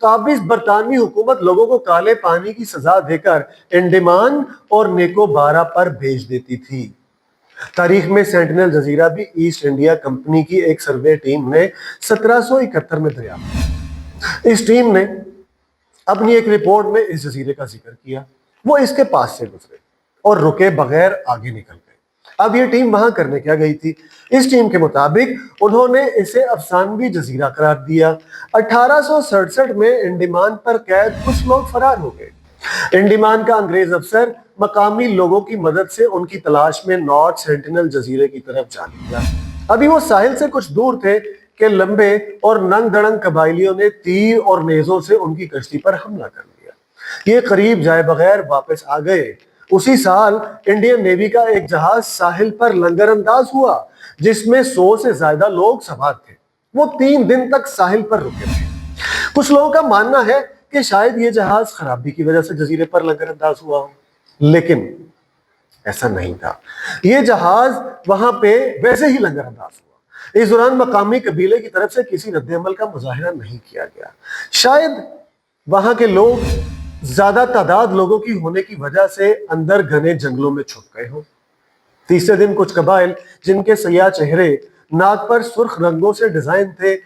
قابض برطانوی حکومت لوگوں کو کالے پانی کی سزا دے کر انڈیمان اور نیکوبارا پر بھیج دیتی تھی۔ تاریخ میں سینٹینل جزیرہ بھی ایسٹ انڈیا کمپنی کی ایک سروے ٹیم نے 1771 میں دریافت کیا۔ اس ٹیم نے اپنی ایک رپورٹ میں اس جزیرے کا ذکر کیا۔ وہ اس کے پاس سے گزرے اور رکے بغیر آگے نکل گئے۔ اب یہ ٹیم وہاں کرنے کیا گئی تھی؟ اس ٹیم کے مطابق انہوں نے اسے افسانوی جزیرہ قرار دیا۔ 1867 میں انڈیمان پر قید کچھ لوگ فرار ہو گئے۔ انڈیمان کا انگریز افسر مقامی لوگوں کی مدد سے ان کی تلاش میں نارتھ سینٹینل جزیرے کی طرف جا نکلا۔ ابھی وہ ساحل سے کچھ دور تھے کہ لمبے اور ننگ دڑنگ قبائلیوں نے تیر اور نیزوں سے ان کی کشتی پر حملہ کر دیا۔ یہ قریب جائے بغیر واپس آ گئے۔ اسی سال انڈین نیوی کا ایک جہاز ساحل پر لنگر انداز ہوا جس میں 100 سے زیادہ لوگ سوار تھے۔ وہ 3 دن تک ساحل پر رکے تھے۔ کچھ لوگوں کا ماننا ہے کہ شاید یہ جہاز خرابی کی وجہ سے جزیرے پر لنگر انداز ہوا ہو، لیکن ایسا نہیں تھا۔ یہ جہاز وہاں پہ ویسے ہی لنگر انداز ہوا۔ اس دوران مقامی قبیلے کی طرف سے کسی رد عمل کا مظاہرہ نہیں کیا گیا۔ شاید وہاں کے لوگ زیادہ تعداد لوگوں کی ہونے کی وجہ سے اندر گھنے جنگلوں میں چھپ گئے ہوں۔ تیسرے دن کچھ قبائل جن کے سیاہ چہرے، ناک پر سرخ رنگوں سے ڈیزائن تھے،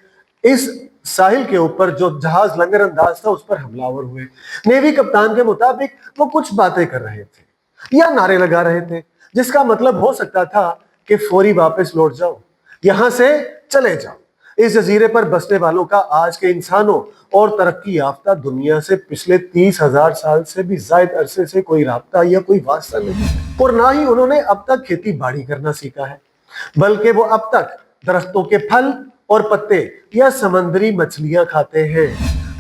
اس ساحل کے اوپر جو جہاز لنگر انداز تھا اس پر حملہ آور ہوئے۔ نیوی کپتان کے مطابق وہ کچھ باتیں کر رہے تھے یا نعرے لگا رہے تھے جس کا مطلب ہو سکتا تھا کہ فوری واپس لوٹ جاؤ، یہاں سے چلے جاؤ۔ اس جزیرے پر بسنے والوں کا آج کے انسانوں اور ترقی یافتہ دنیا سے پچھلے 30,000 سال سے بھی زائد عرصے سے کوئی رابطہ یا کوئی واسطہ نہیں، اور نہ ہی انہوں نے اب تک کھیتی باڑی کرنا سیکھا ہے، بلکہ وہ اب تک درختوں کے پھل اور پتے یا سمندری مچھلیاں کھاتے ہیں۔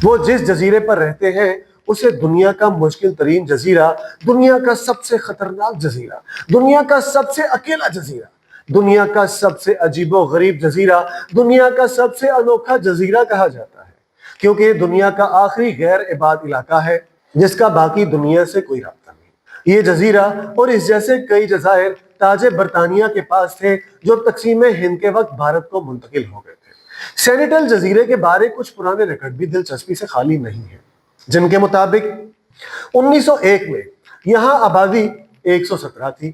وہ جس جزیرے پر رہتے ہیں اسے دنیا کا مشکل ترین جزیرہ، دنیا کا سب سے خطرناک جزیرہ، دنیا کا سب سے اکیلا جزیرہ، دنیا کا سب سے عجیب و غریب جزیرہ، دنیا کا سب سے انوکھا جزیرہ کہا جاتا ہے، کیونکہ یہ دنیا کا آخری غیر آباد علاقہ ہے جس کا باقی دنیا سے کوئی رابطہ نہیں۔ یہ جزیرہ اور اس جیسے کئی جزائر تاج برطانیہ کے پاس تھے جو تقسیم ہند کے وقت بھارت کو منتقل ہو گئے تھے۔ سینٹینل جزیرے کے بارے کچھ پرانے ریکارڈ بھی دلچسپی سے خالی نہیں ہیں، جن کے مطابق 1901 میں یہاں آبادی 117 تھی،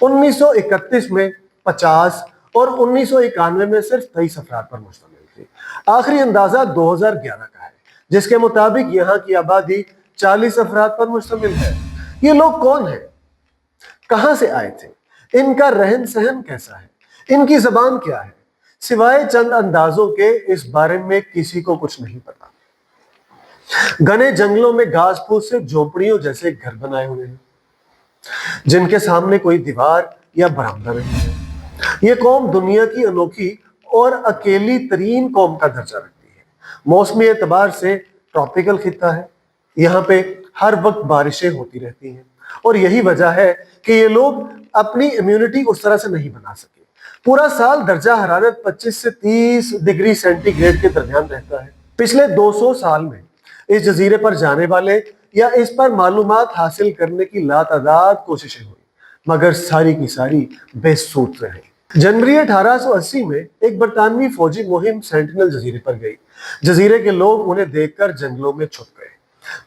1931 میں 50 اور 1991 میں صرف 23 افراد پر مشتمل تھی۔ آخری اندازہ 2011 کا ہے جس کے مطابق یہاں کی آبادی 40 افراد پر مشتمل ہے۔ یہ لوگ کون ہیں؟ کہاں سے آئے تھے؟ ان کا رہن سہن کیسا ہے؟ ان کی زبان کیا ہے؟ سوائے چند اندازوں کے اس بارے میں کسی کو کچھ نہیں پتا۔ گھنے جنگلوں میں گھاس پھوس سے جھونپڑیوں جیسے گھر بنائے ہوئے ہیں جن کے سامنے کوئی دیوار یا برآمدہ نہیں ہے۔ یہ قوم دنیا کی انوکھی اور اکیلی ترین قوم کا درجہ رکھتی ہے۔ موسمی اعتبار سے ٹراپیکل خطہ ہے، یہاں پہ ہر وقت بارشیں ہوتی رہتی ہیں، اور یہی وجہ ہے کہ یہ لوگ اپنی امیونٹی اس طرح سے نہیں بنا سکے۔ پورا سال درجہ حرارت 25 سے 30 ڈگری سینٹی گریڈ کے درمیان رہتا ہے۔ پچھلے 200 سال میں اس جزیرے پر جانے والے یا اس پر معلومات حاصل کرنے کی لاتعداد کوششیں ہوئی، مگر ساری کی ساری بے سود رہی۔ جنوری 1880 میں ایک برطانوی فوجی مہم سینٹینل جزیرے پر گئی۔ جزیرے کے لوگ انہیں دیکھ کر جنگلوں میں چھپ گئے۔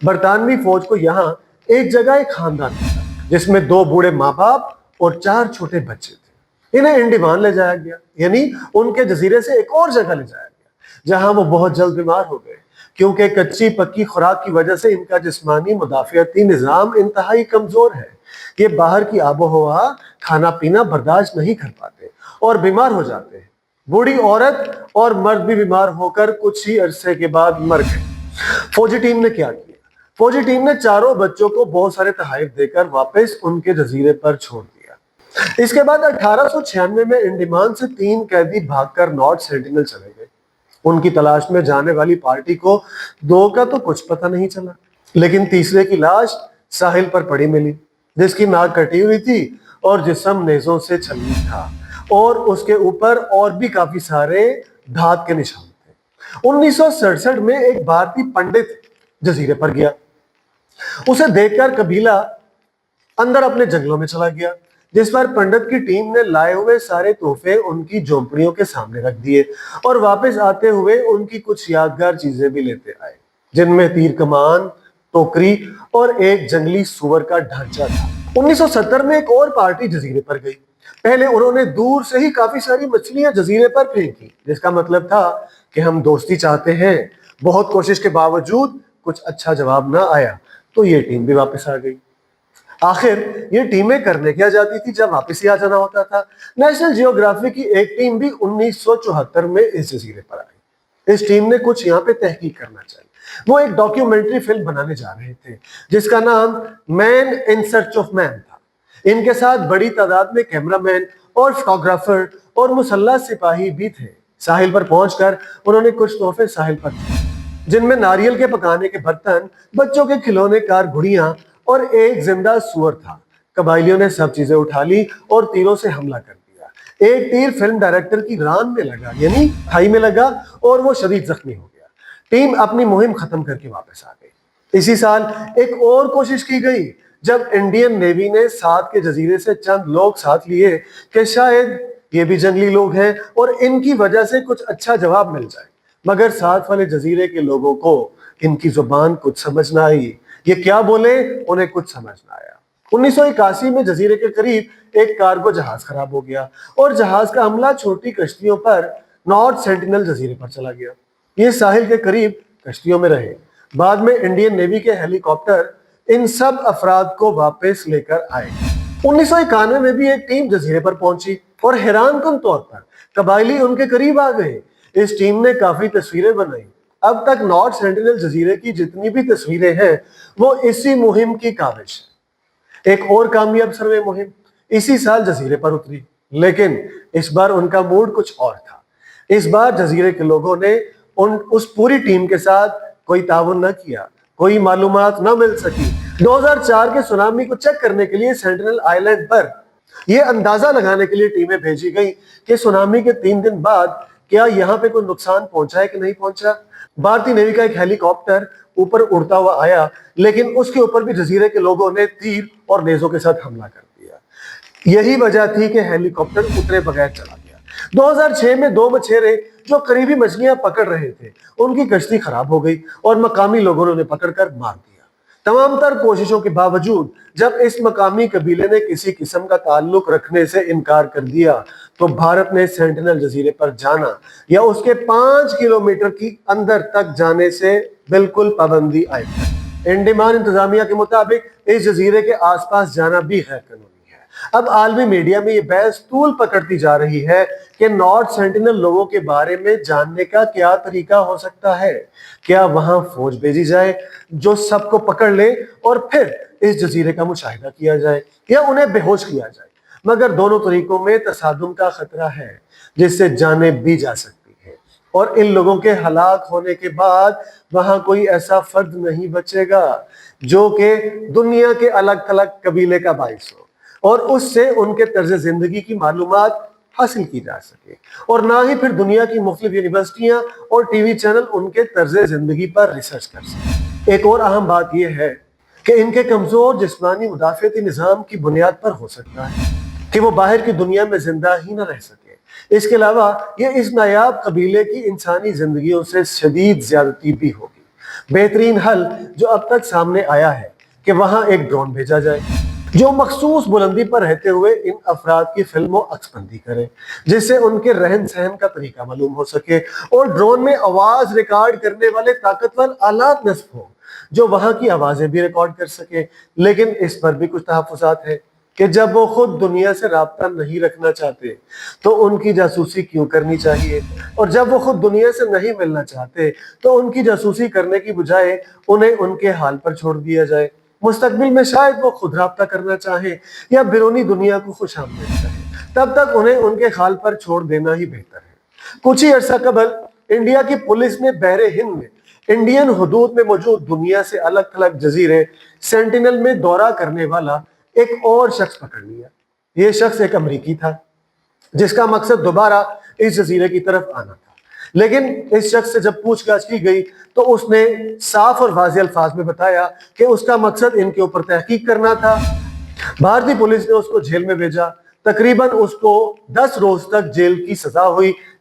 برطانوی فوج کو یہاں ایک جگہ ایک خاندان تھا جس میں 2 بوڑھے ماں باپ اور 4 چھوٹے بچے تھے۔ انہیں انڈیمان لے جایا گیا، یعنی ان کے جزیرے سے ایک اور جگہ لے جایا گیا جہاں وہ بہت جلد بیمار ہو گئے، کیونکہ کچی پکی خوراک کی وجہ سے ان کا جسمانی مدافعتی نظام انتہائی کمزور ہے۔ یہ باہر کی آب و ہوا، کھانا پینا برداشت نہیں کر پاتے اور بیمار ہو جاتے ہیں۔ بوڑھی عورت اور مرد بھی بیمار ہو کر کچھ ہی عرصے کے بعد مر گئے۔ فوجی ٹیم نے کیا کیا؟ فوجی ٹیم نے چاروں بچوں کو بہت سارے تحائف دے کر واپس ان کے جزیرے پر چھوڑ دیا۔ اس کے بعد 1896 میں انڈیمان سے 3 قیدی بھاگ کر نارتھ سینٹینل چلے گئے۔ ان کی تلاش میں جانے والی پارٹی کو 2 کا تو کچھ پتہ نہیں چلا، لیکن تیسرے کی لاش ساحل پر پڑی ملی جس کی ناک کٹی ہوئی تھی اور جسم نیزوں سے چھلنی تھا، اور اس کے اوپر اور بھی کافی سارے دھات کے نشان تھے۔ 1967 میں ایک بھارتی پنڈت جزیرے پر گیا۔ اسے دیکھ کر قبیلہ اندر اپنے جنگلوں میں چلا گیا، جس پر پنڈت کی ٹیم نے لائے ہوئے سارے تحفے ان کی جھونپڑیوں کے سامنے رکھ دیے اور واپس آتے ہوئے ان کی کچھ یادگار چیزیں بھی لیتے آئے۔ جن میں تیر کمان، ٹوکری اور ایک جنگلی سور کا ڈھانچہ تھا۔ 1970 میں ایک اور پارٹی جزیرے پر گئی۔ پہلے انہوں نے دور سے ہی کافی ساری مچھلیاں جزیرے پر پھینکی، جس کا مطلب تھا کہ ہم دوستی چاہتے ہیں۔ بہت کوشش کے باوجود کچھ اچھا جواب نہ آیا تو یہ ٹیم بھی واپس آ گئی۔ آخر یہ ٹیمیں کرنے کیا جاتی تھی جب واپس ہی آ جانا ہوتا تھا؟ نیشنل جیوگرافی کی ایک ٹیم بھی 1974 میں اس جزیرے پر آئی۔ اس ٹیم نے کچھ یہاں پہ تحقیق کرنا چاہی۔ وہ ایک ڈاکیومنٹری فلم بنانے جا رہے تھے جس کا نام مین ان سرچ آف مین تھا۔ ان کے ساتھ بڑی تعداد میں کیمرہ مین اور فوٹوگرافر اور مسلح سپاہی بھی تھے۔ ساحل پر پہنچ کر انہوں نے کچھ تحفے ساحل پر دیے، جن میں ناریل کے پکانے کے برتن، بچوں کے کھلونے، کار گھڑیاں اور ایک زندہ سور تھا۔ قبائلیوں نے سب چیزیں اٹھا لی اور تیروں سے حملہ کر دیا۔ ایک تیر فلم ڈائریکٹر کی ران میں لگا، یعنی تھائی میں لگا، اور وہ شدید زخمی ہو گیا۔ ٹیم اپنی مہم ختم کر کے واپس آ گئی۔ اسی سال ایک اور کوشش کی گئی جب انڈین نیوی نے ساتھ کے جزیرے سے چند لوگ ساتھ لیے کہ شاید یہ بھی جنگلی لوگ ہیں اور ان کی وجہ سے کچھ اچھا جواب مل جائے، مگر ساتھ والے جزیرے کے لوگوں کو ان کی زبان کچھ سمجھ نہ آئی۔ یہ کیا بولے انہیں کچھ سمجھ نہ آیا۔ 1981 میں جزیرے کے قریب ایک کارگو جہاز خراب ہو گیا اور جہاز کا حملہ چھوٹی کشتیوں پر نارتھ سینٹینل جزیرے پر چلا گیا۔ یہ ساحل کے قریب کشتیوں میں رہے۔ بعد میں انڈین نیوی کے ہیلی کاپٹر ان سب افراد کو واپس لے کر آئے۔ 1991 میں بھی ایک ٹیم جزیرے پر پہنچی اور حیران کن طور پر قبائلی ان کے قریب آ گئے۔ اس ٹیم نے کافی تصویریں بنائی۔ اب تک نارتھ سینٹینل جزیرے کی جتنی بھی تصویریں ہیں وہ اسی مہم کی کاوش ہے۔ ایک اور کامیاب سروے مہم اسی سال جزیرے پر اتری، لیکن اس بار ان کا موڈ کچھ اور تھا۔ اس بار جزیرے کے لوگوں نے اس پوری ٹیم کے ساتھ کوئی تعاون نہ کیا، کوئی معلومات نہ مل سکی۔ 2004 کے سونامی کو چیک کرنے کے لیے سینٹینل آئی لینڈ پر یہ اندازہ لگانے کے لیے ٹیمیں بھیجی گئی کہ سونامی کے 3 دن بعد کیا یہاں پہ کوئی نقصان پہنچا ہے کہ نہیں پہنچا۔ بھارتی نیوی کا ایک ہیلی کاپٹر اوپر اڑتا ہوا آیا، لیکن اس کے اوپر بھی جزیرے کے لوگوں نے تیر اور نیزوں کے ساتھ حملہ کر دیا۔ یہی وجہ تھی کہ ہیلی کاپٹر اترے بغیر چلا گیا۔ 2006 میں 2 مچھیرے جو قریبی مچھلیاں پکڑ رہے تھے، ان کی کشتی خراب ہو گئی اور مقامی لوگوں نے انہیں پکڑ کر مار دیا۔ تمام تر کوششوں کے باوجود جب اس مقامی قبیلے نے کسی قسم کا تعلق رکھنے سے انکار کر دیا تو بھارت نے سینٹینل جزیرے پر جانا یا اس کے 5 کلومیٹر کی اندر تک جانے سے بالکل پابندی عائد۔ انڈمان انتظامیہ کے مطابق اس جزیرے کے آس پاس جانا بھی غیر قانونی ہے۔ اب عالمی میڈیا میں یہ بحث طول پکڑتی جا رہی ہے کہ نارتھ سینٹینل لوگوں کے بارے میں جاننے کا کیا طریقہ ہو سکتا ہے۔ کیا وہاں فوج بھیجی جائے جو سب کو پکڑ لے اور پھر اس جزیرے کا مشاہدہ کیا جائے، یا انہیں بے ہوش کیا جائے؟ مگر دونوں طریقوں میں تصادم کا خطرہ ہے جس سے جانیں بھی جا سکتی ہیں، اور ان لوگوں کے ہلاک ہونے کے بعد وہاں کوئی ایسا فرد نہیں بچے گا جو کہ دنیا کے الگ تھلگ قبیلے کا باعث ہو اور اس سے ان کے طرز زندگی کی معلومات حاصل کی جا سکے، اور نہ ہی پھر دنیا کی مختلف یونیورسٹیاں اور ٹی وی چینل ان کے طرز زندگی پر ریسرچ کر سکیں۔ ایک اور اہم بات یہ ہے کہ ان کے کمزور جسمانی مدافعتی نظام کی بنیاد پر ہو سکتا ہے کہ وہ باہر کی دنیا میں زندہ ہی نہ رہ سکے۔ اس کے علاوہ یہ اس نایاب قبیلے کی انسانی زندگیوں سے شدید زیادتی بھی ہوگی۔ بہترین حل جو اب تک سامنے آیا ہے کہ وہاں ایک ڈرون بھیجا جائے جو مخصوص بلندی پر رہتے ہوئے ان افراد کی فلم و عکس بندی کرے، جس سے ان کے رہن سہن کا طریقہ معلوم ہو سکے، اور ڈرون میں آواز ریکارڈ کرنے والے طاقتور آلات نصب ہوں جو وہاں کی آوازیں بھی ریکارڈ کر سکے۔ لیکن اس پر بھی کچھ تحفظات ہیں کہ جب وہ خود دنیا سے رابطہ نہیں رکھنا چاہتے تو ان کی جاسوسی کیوں کرنی چاہیے، اور جب وہ خود دنیا سے نہیں ملنا چاہتے تو ان کی جاسوسی کرنے کی بجائے انہیں ان کے حال پر چھوڑ دیا جائے۔ مستقبل میں شاید وہ خود رابطہ کرنا چاہیں یا بیرونی دنیا کو خوش آمدید کہیں، تب تک انہیں ان کے حال پر چھوڑ دینا ہی بہتر ہے۔ کچھ ہی عرصہ قبل انڈیا کی پولیس نے بحر ہند میں انڈین حدود میں موجود دنیا سے الگ تھلگ جزیرے سینٹینل میں دورہ کرنے والا ایک اور شخص پکڑ لیا۔ یہ شخص ایک امریکی تھا جس کا مقصد دوبارہ اس جزیرے کی طرف آنا تھا، لیکن اس شخص سے جب پوچھ گچھ کی گئی تو اس نے صاف اور واضح الفاظ میں بتایا کہ اس کا مقصد ان کے اوپر تحقیق کرنا تھا۔ بھارتی پولیس نے اس کو جیل میں بھیجا۔ تقریباً اس کو 10 روز تک جیل کی سزا ہوئی،